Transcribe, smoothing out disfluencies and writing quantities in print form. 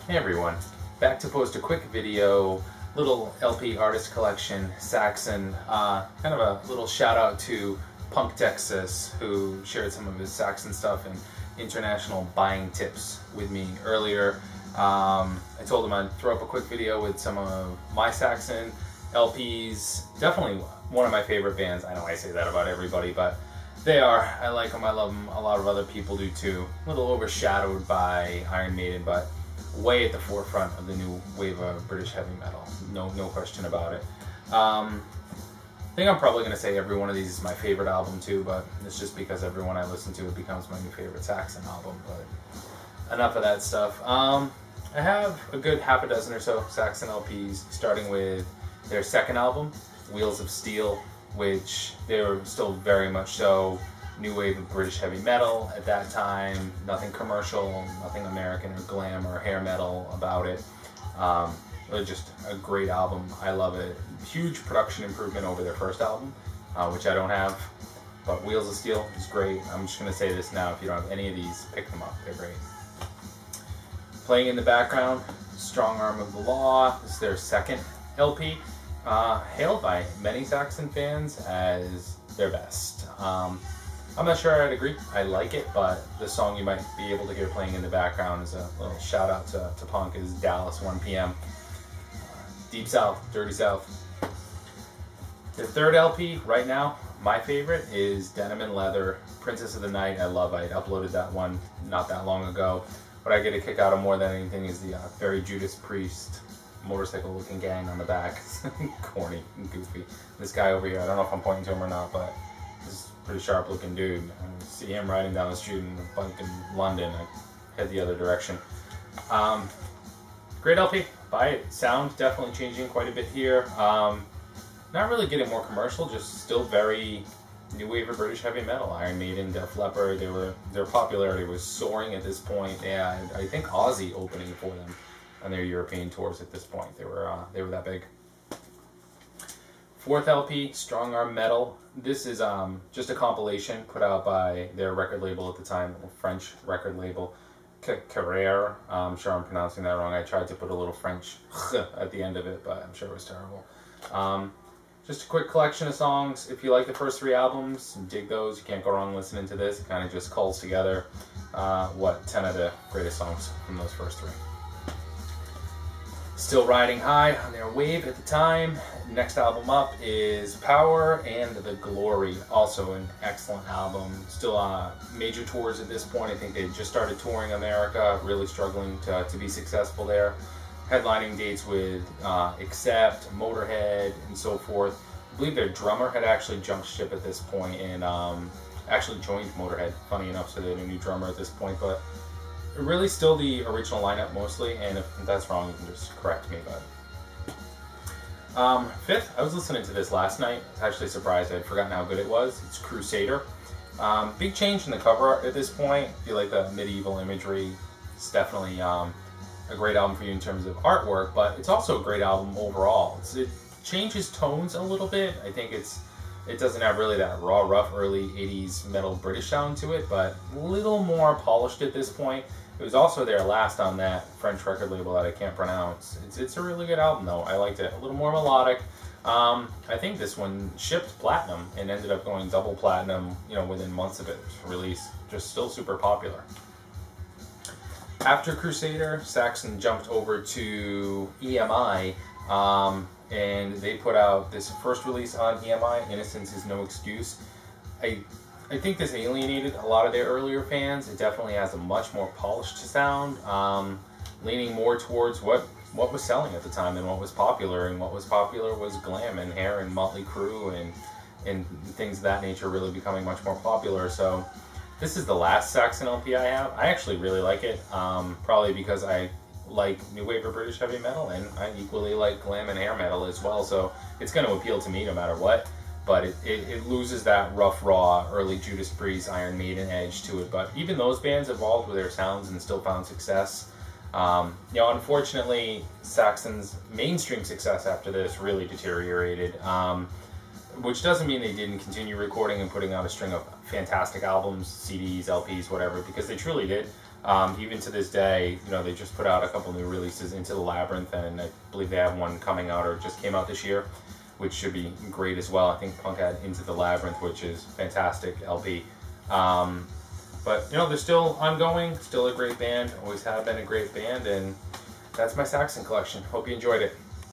Hey everyone, back to post a quick video, little LP artist collection, Saxon. Kind of a little shout out to Punk Texas, who shared some of his Saxon stuff and international buying tips with me earlier. I told him I'd throw up a quick video with some of my Saxon LPs. Definitely one of my favorite bands. I know I say that about everybody, but they are. I like them, I love them. A lot of other people do too. A little overshadowed by Iron Maiden, but way at the forefront of the new wave of British heavy metal. No question about it. I think I'm probably going to say every one of these is my favorite album too, but it's just because every one I listen to it becomes my new favorite Saxon album. But enough of that stuff. I have a good half a dozen or so Saxon LPs, starting with their second album, Wheels of Steel, which they were still very much so new wave of British heavy metal at that time. Nothing commercial, nothing American or glam or hair metal about it. Really just a great album. I love it. Huge production improvement over their first album, which I don't have. But Wheels of Steel is great. I'm just going to say this now. If you don't have any of these, pick them up. They're great. Playing in the background, Strong Arm of the Law. This is their second LP. Hailed by many Saxon fans as their best. I'm not sure I'd agree. I like it, but the song you might be able to hear playing in the background is a little shout out to Punk, is Dallas 1 p.m. Deep South, Dirty South. The third LP right now, my favorite, is Denim and Leather, Princess of the Night. I love it. I uploaded that one not that long ago. What I get a kick out of more than anything is the very Judas Priest motorcycle looking gang on the back. Corny and goofy. This guy over here, I don't know if I'm pointing to him or not, but this pretty sharp looking dude. I see him riding down the street in a bike in London. I head the other direction. Great LP. Buy it. Sound definitely changing quite a bit here. Not really getting more commercial, just still very new wave of British heavy metal. Iron Maiden, Def Leppard, their popularity was soaring at this point, and I think Ozzy opening for them on their European tours at this point. They were that big. Fourth LP, Strong Arm Metal. This is just a compilation put out by their record label at the time, a French record label, Crusader. I'm sure I'm pronouncing that wrong. I tried to put a little French at the end of it, but I'm sure it was terrible. Just a quick collection of songs. If you like the first three albums, dig those. You can't go wrong listening to this. It kind of just culls together 10 of the greatest songs from those first three. Still riding high on their wave at the time. Next album up is Power and the Glory, also an excellent album. Still major tours at this point. I think they just started touring America, really struggling to be successful there. Headlining dates with Accept, Motorhead, and so forth. I believe their drummer had actually jumped ship at this point and actually joined Motorhead, funny enough, so they had a new drummer at this point, but really still the original lineup mostly, and if that's wrong, you can just correct me. But fifth, I was listening to this last night. I was actually surprised. I'd forgotten how good it was. It's Crusader. Big change in the cover art at this point. If you like the medieval imagery, it's definitely a great album for you in terms of artwork, but it's also a great album overall. It changes tones a little bit. I think it doesn't have really that raw, rough, early 80s metal British sound to it, but a little more polished at this point. It was also their last on that French record label that I can't pronounce. It's a really good album though. I liked it. A little more melodic. I think this one shipped platinum and ended up going double platinum, within months of its release. Just still super popular. After Crusader, Saxon jumped over to EMI, and they put out this first release on EMI, Innocence is No Excuse. I think this alienated a lot of their earlier fans. It definitely has a much more polished sound, leaning more towards what was selling at the time and what was popular. And what was popular was glam and hair and Motley Crue and things of that nature really becoming much more popular. So this is the last Saxon LP I have. I actually really like it, probably because I like new wave of British heavy metal, and I equally like glam and hair metal as well. So it's going to appeal to me no matter what. But it loses that rough, raw, early Judas Priest, Iron Maiden edge to it. But even those bands evolved with their sounds and still found success. Unfortunately, Saxon's mainstream success after this really deteriorated. Which doesn't mean they didn't continue recording and putting out a string of fantastic albums, CDs, LPs, whatever, because they truly did. Even to this day, you know, they just put out a couple new releases, Into the Labyrinth, and I believe they have one coming out or just came out this year, which should be great as well. I think Punk had Into the Labyrinth, which is fantastic LP. But, you know, they're still ongoing, still a great band, always have been a great band, and that's my Saxon collection. Hope you enjoyed it.